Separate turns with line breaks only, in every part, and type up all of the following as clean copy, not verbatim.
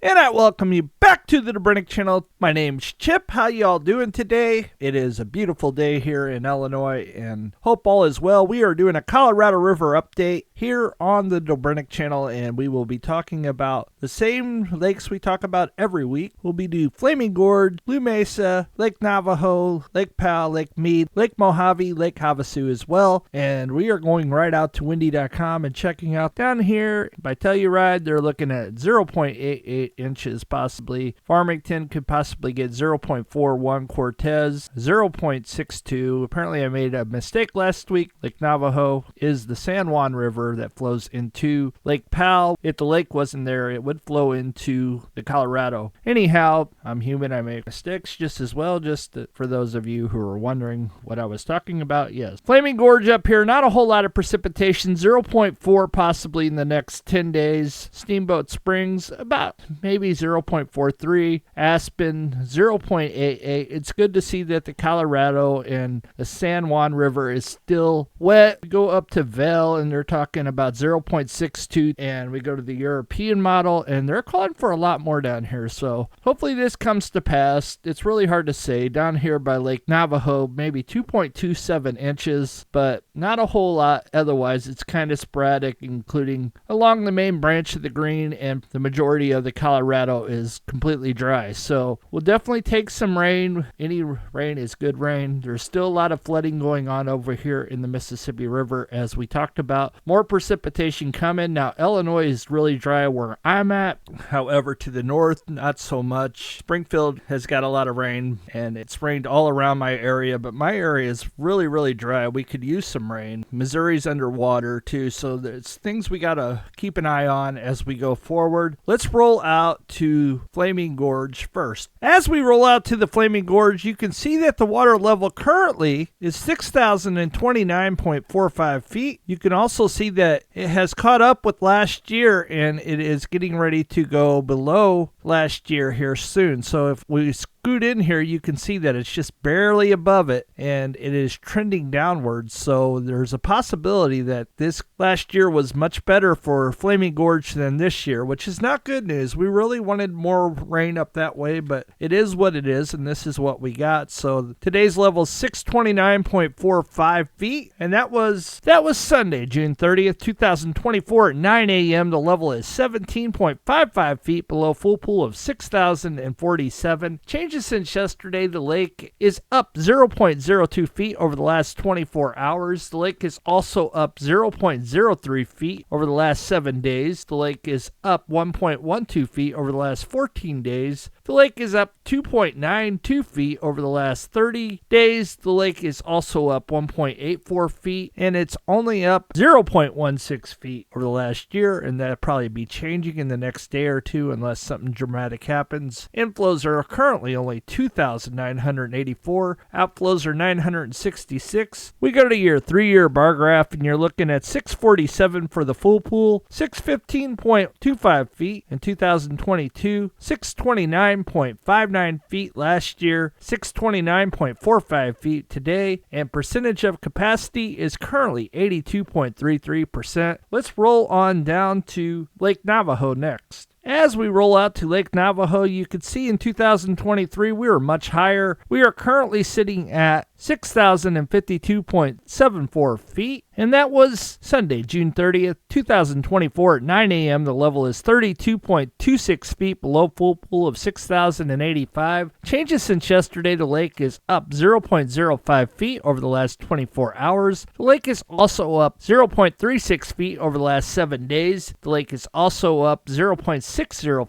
And I welcome you back to the Dobrynic channel. My name's Chip. How y'all doing today? It is a beautiful day here in Illinois and hope all is well. We are doing a Colorado River update here on the Dobrynic channel, and we will be talking about the same lakes we talk about every week. We'll be doing Flaming Gorge, Blue Mesa, Lake Navajo, Lake Powell, Lake Mead, Lake Mojave, Lake Havasu as well. And we are going right out to windy.com and checking out down here by Telluride. They're looking at 0.88 inches possibly. Farmington could possibly get 0.41. Cortez 0.62. Apparently I made a mistake last week. Lake Navajo is the San Juan River that flows into Lake Powell. If the lake wasn't there, it would flow into the Colorado. Anyhow, I'm human. I make mistakes just as well. Just for those of you who are wondering what I was talking about, yes. Flaming Gorge up here, not a whole lot of precipitation. 0.4 possibly in the next 10 days. Steamboat Springs about maybe 0.43. Aspen 0.88. It's good to see that the Colorado and the San Juan River is still wet. We go up to Vail and they're talking about 0.62, and we go to the European model and they're calling for a lot more down here. So hopefully this comes to pass. It's really hard to say. Down here by Lake Navajo, maybe 2.27 inches, but not a whole lot. Otherwise, it's kind of sporadic, including along the main branch of the Green, and the majority of the Colorado is completely dry. So we'll definitely take some rain. Any rain is good rain. There's still a lot of flooding going on over here in the Mississippi River, as we talked about. More precipitation coming. Now, Illinois is really dry where I'm at. However, to the north, not so much. Springfield has got a lot of rain, and it's rained all around my area, but my area is really, really dry. We could use some rain. Missouri's underwater, too, so there's things we got to keep an eye on as we go forward. Let's roll out to Flaming Gorge first. As we roll out to the Flaming Gorge, you can see that the water level currently is 6,029.45 feet. You can also see that it has caught up with last year, and it is getting ready to go below last year here soon. So if we scoot in here, you can see that it's just barely above it, and it is trending downwards. So there's a possibility that this last year was much better for Flaming Gorge than this year, which is not good news. We really wanted more rain up that way, but it is what it is, and this is what we got. So today's level is 629.45 feet, and that was Sunday, June 30th, 2024 at 9 a.m. The level is 17.55 feet below full pool of 6,047. Changes since yesterday. The lake is up 0.02 feet over the last 24 hours. The lake is also up 0.03 feet over the last 7 days. The lake is up 1.12 feet over the last 14 days. The lake is up 2.92 feet over the last 30 days. The lake is also up 1.84 feet, and it's only up 0.16 feet over the last year, and that'll probably be changing in the next day or two unless something dramatic happens. Inflows are currently only 2,984. Outflows are 966. We go to your 3-year bar graph, and you're looking at 647 for the full pool, 615.25 feet in 2022, 629.59 feet last year, 629.45 feet today, and percentage of capacity is currently 82.33%. Let's roll on down to Lake Navajo next. As we roll out to Lake Navajo, you can see in 2023 we were much higher. We are currently sitting at 6,052.74 feet, and that was Sunday, June 30th, 2024 at 9 a.m. The level is 32.26 feet below full pool of 6,085. Changes since yesterday. The lake is up 0.05 feet over the last 24 hours. The lake is also up 0.36 feet over the last 7 days. The lake is also up 0.60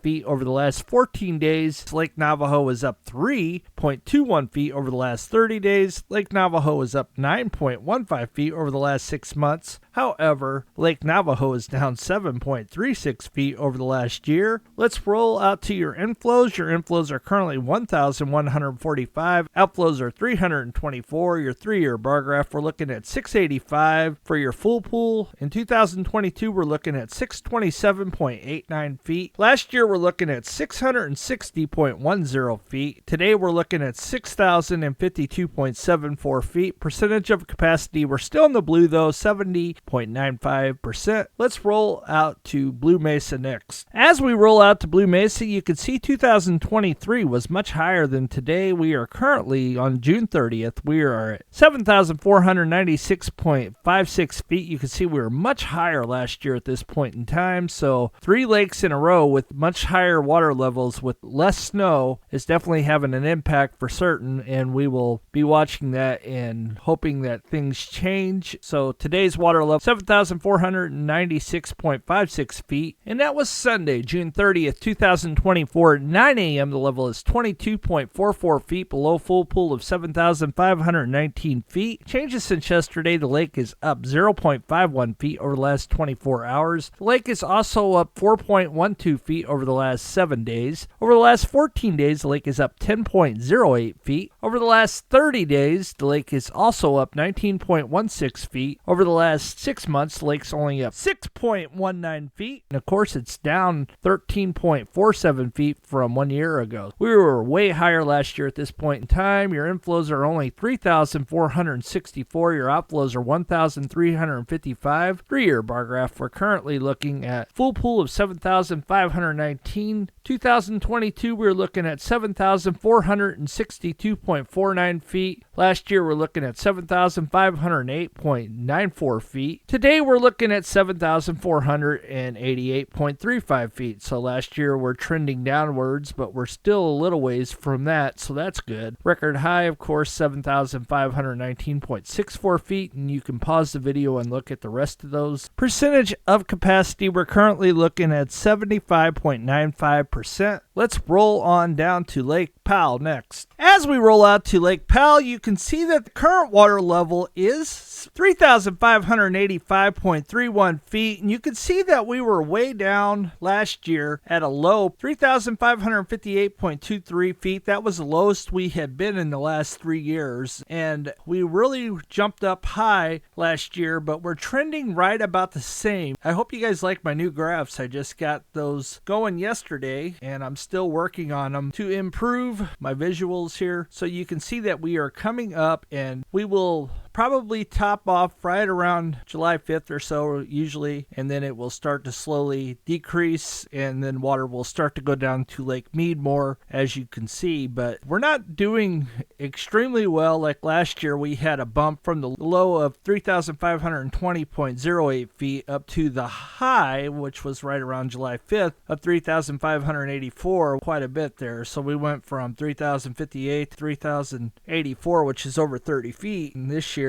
feet over the last 14 days. Lake Navajo is up 3.21 feet over the last 30 days. Lake Navajo is up 9.15 feet over the last 6 months. However, Lake Navajo is down 7.36 feet over the last year. Let's roll out to your inflows. Your inflows are currently 1,145. Outflows are 324. Your 3-year bar graph, we're looking at 685 for your full pool. In 2022, we're looking at 627.89 feet. Last year, we're looking at 660.10 feet. Today, we're looking at 6,052.7 2.74 feet. Percentage of capacity, we're still in the blue though, 70.95%. Let's roll out to Blue Mesa next. As we roll out to Blue Mesa, you can see 2023 was much higher than today. We are currently on June 30th. We are at 7,496.56 feet. You can see we were much higher last year at this point in time. So 3 lakes in a row with much higher water levels with less snow is definitely having an impact for certain, and we will be watching that and hoping that things change. So today's water level 7,496.56 feet, and that was Sunday, June 30th, 2024 at 9 a.m. The level is 22.44 feet below full pool of 7,519 feet. Changes since yesterday, the lake is up 0.51 feet over the last 24 hours. The lake is also up 4.12 feet over the last 7 days. Over the last 14 days, the lake is up 10.08 feet. Over the last 30 days, the lake is also up 19.16 feet. Over the last 6 months, the lake's only up 6.19 feet. And of course, it's down 13.47 feet from 1 year ago. We were way higher last year at this point in time. Your inflows are only 3,464. Your outflows are 1,355. 3-year bar graph, we're currently looking at full pool of 7,519. 2022, we were looking at 7,462.49 feet. Last year, we're looking at 7,508.94 feet. Today, we're looking at 7,488.35 feet. So last year, we're trending downwards, but we're still a little ways from that, so that's good. Record high, of course, 7,519.64 feet, and you can pause the video and look at the rest of those. Percentage of capacity, we're currently looking at 75.95%. Let's roll on down to Lake Powell next. As we roll out to Lake Powell, you can see that the current water level is 3,585.31 feet, and you can see that we were way down last year at a low 3,558.23 feet. That was the lowest we had been in the last 3 years, and we really jumped up high last year, but we're trending right about the same. I hope you guys like my new graphs. I just got those going yesterday, and I'm still working on them to improve my visuals here, so you can see that we are coming up, and we will probably top off right around July 5th or so usually, and then it will start to slowly decrease, and then water will start to go down to Lake Mead more, as you can see. But we're not doing extremely well. Like last year, we had a bump from the low of 3,520.08 feet up to the high, which was right around July 5th, of 3,584, quite a bit there. So we went from 3,058 to 3,084, which is over 30 feet, and this year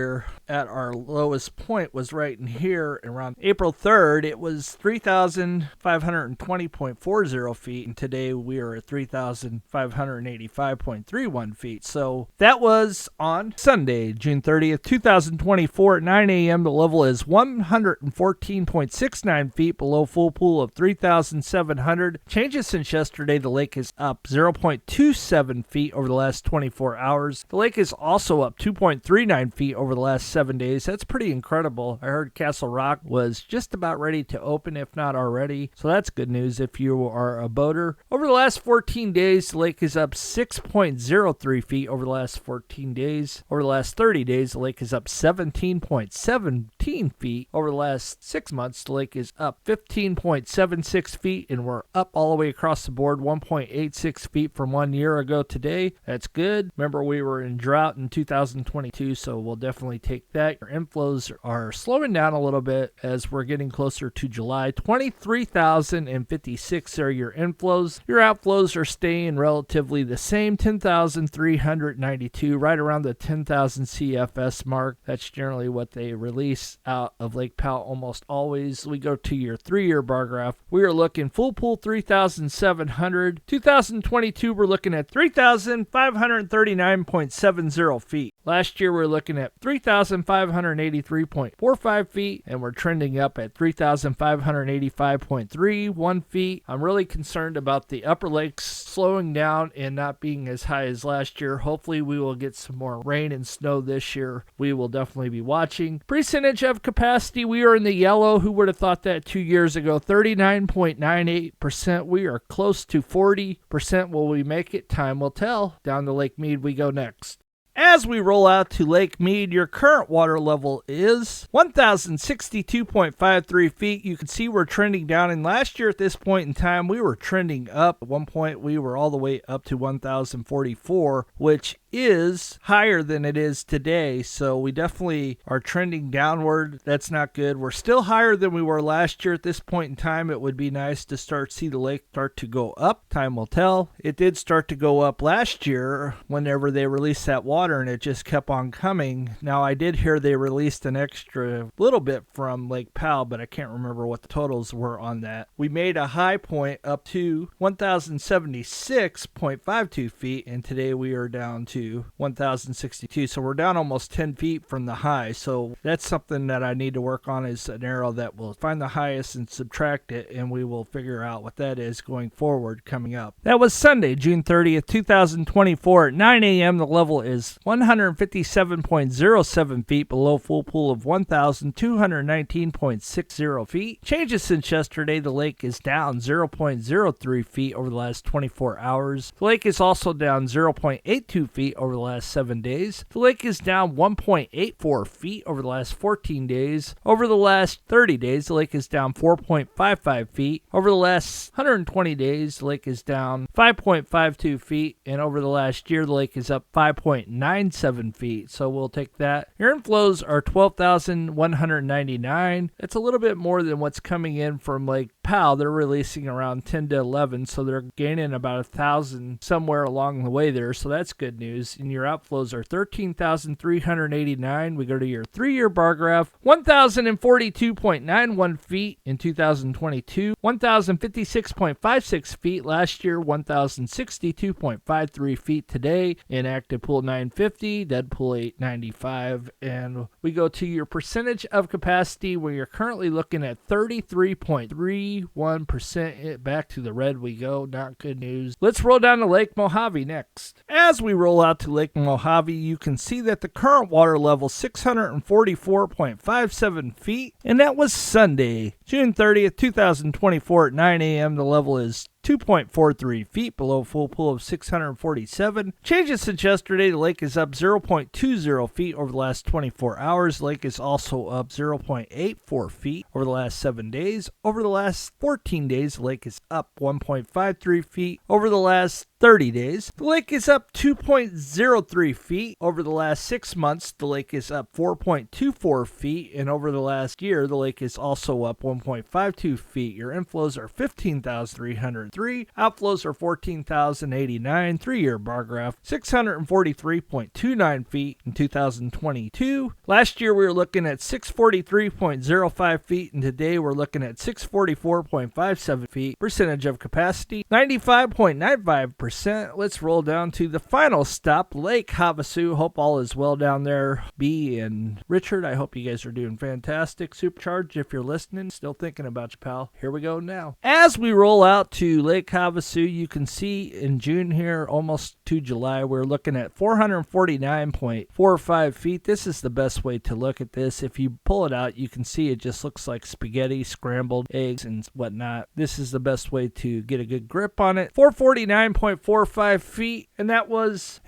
at our lowest point was right in here around April 3rd. It was 3,520.40 feet, and today we are at 3,585.31 feet. So that was on Sunday, June 30th, 2024 at 9 a.m. The level is 114.69 feet below full pool of 3,700. Changes since yesterday, the lake is up 0.27 feet over the last 24 hours. The lake is also up 2.39 feet over the last 7 days. That's pretty incredible. I heard Castle Rock was just about ready to open, if not already. So that's good news if you are a boater. Over the last 14 days, the lake is up 6.03 feet over the last 14 days. Over the last 30 days, the lake is up 17.17 feet. Over the last 6 months, the lake is up 15.76 feet, and we're up all the way across the board, 1.86 feet from 1 year ago today. That's good. Remember, we were in drought in 2022, so we'll definitely take that. Your inflows are slowing down a little bit as we're getting closer to July. 23,056 are your inflows. Your outflows are staying relatively the same, 10,392, right around the 10,000 CFS mark. That's generally what they release out of Lake Powell almost always. We go to your 3-year bar graph. We are looking full pool 3,700. 2022, we're looking at 3,539.70 feet. Last year, we're looking at 3,583.45 feet, and we're trending up at 3,585.31 feet. I'm really concerned about the upper lakes slowing down and not being as high as last year. Hopefully, we will get some more rain and snow this year. We will definitely be watching. Percentage of capacity, we are in the yellow. Who would have thought that 2 years ago? 39.98%. We are close to 40%. Will we make it? Time will tell. Down to Lake Mead we go next. As we roll out to Lake Mead, your current water level is 1,062.53 feet. You can see we're trending down, and last year at this point in time, we were trending up. At one point, we were all the way up to 1,044, which is higher than it is today, so we definitely are trending downward. That's not good. We're still higher than we were last year at this point in time. It would be nice to see the lake start to go up. Time will tell. It did start to go up last year whenever they released that water, and it just kept on coming. Now, I did hear they released an extra little bit from Lake Powell, but I can't remember what the totals were on that. We made a high point up to 1,076.52 feet, and today we are down to 1,062, so we're down almost 10 feet from the high. So that's something that I need to work on, is an arrow that will find the highest and subtract it, and we will figure out what that is going forward coming up. That was Sunday, June 30th, 2024 at 9 a.m. The level is 157.07 feet below full pool of 1,219.60 feet. Changes since yesterday, the lake is down 0.03 feet over the last 24 hours. The lake is also down 0.82 feet over the last 7 days. The lake is down 1.84 feet over the last 14 days. Over the last 30 days, the lake is down 4.55 feet. Over the last 120 days, the lake is down 5.52 feet. And over the last year, the lake is up 5.97 feet. So we'll take that. Your inflows are 12,199. It's a little bit more than what's coming in from Lake Powell. They're releasing around 10 to 11, so they're gaining about 1,000 somewhere along the way there. So that's good news. And your outflows are 13,389. We go to your 3-year bar graph. 1,042.91 feet in 2022. 1,056.56 feet last year. 1,062.53 feet today. In active pool 950, dead pool 895. And we go to your percentage of capacity, where you're currently looking at 33.31%. Back to the red we go. Not good news. Let's roll down to Lake Mojave next. As we roll out to Lake Mojave, you can see that the current water level is 644.57 feet, and that was Sunday, June 30th, 2024 at 9 a.m. The level is 2.43 feet below full pool of 647. Changes since yesterday, the lake is up 0.20 feet over the last 24 hours. The lake is also up 0.84 feet over the last 7 days. Over the last 14 days, the lake is up 1.53 feet. Over the last 30 days, the lake is up 2.03 feet. Over the last 6 months, the lake is up 4.24 feet. And over the last year, the lake is also up 1.52 feet. Your inflows are 15,303. Outflows are 14,089. 3-year bar graph 643.29 feet in 2022. Last year we were looking at 643.05 feet, and today we're looking at 644.57 feet. Percentage of capacity 95.95%. Let's roll down to the final stop, Lake Havasu. Hope all is well down there. B and Richard, I hope you guys are doing fantastic. Supercharged, if you're listening, still thinking about you, pal. Here we go now. As we roll out to Lake Havasu, you can see in June here, almost to July, we're looking at 449.45 feet. This is the best way to look at this. If you pull it out, you can see it just looks like spaghetti, scrambled eggs, and whatnot. This is the best way to get a good grip on it. 449.45 feet, and that was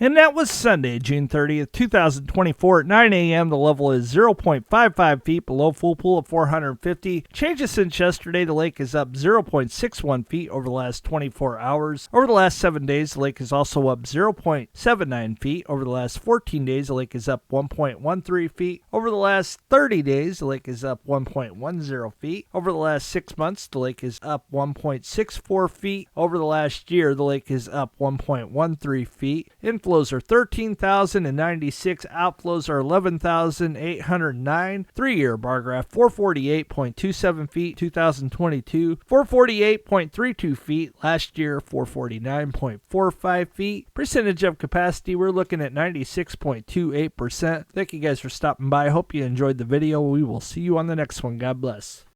Sunday, June 30th, 2024 at 9 a.m. The level is 0.55 feet below full pool of 450. Changes since yesterday, the lake is up 0.61 feet over the last 24 hours. Over the last 7 days, the lake is also up 0.79 feet. Over the last 14 days, the lake is up 1.13 feet. Over the last 30 days, the lake is up 1.10 feet. Over the last 6 months, the lake is up 1.64 feet. Over the last year, the lake is up 1.13 feet. Inflows are 13,096. Outflows are 11,809. 3-year bar graph 448.27 feet, 2022. 448.32 feet. Last year, 449.45 feet. Percentage of capacity, we're looking at 96.28%. Thank you guys for stopping by. I hope you enjoyed the video. We will see you on the next one. God bless.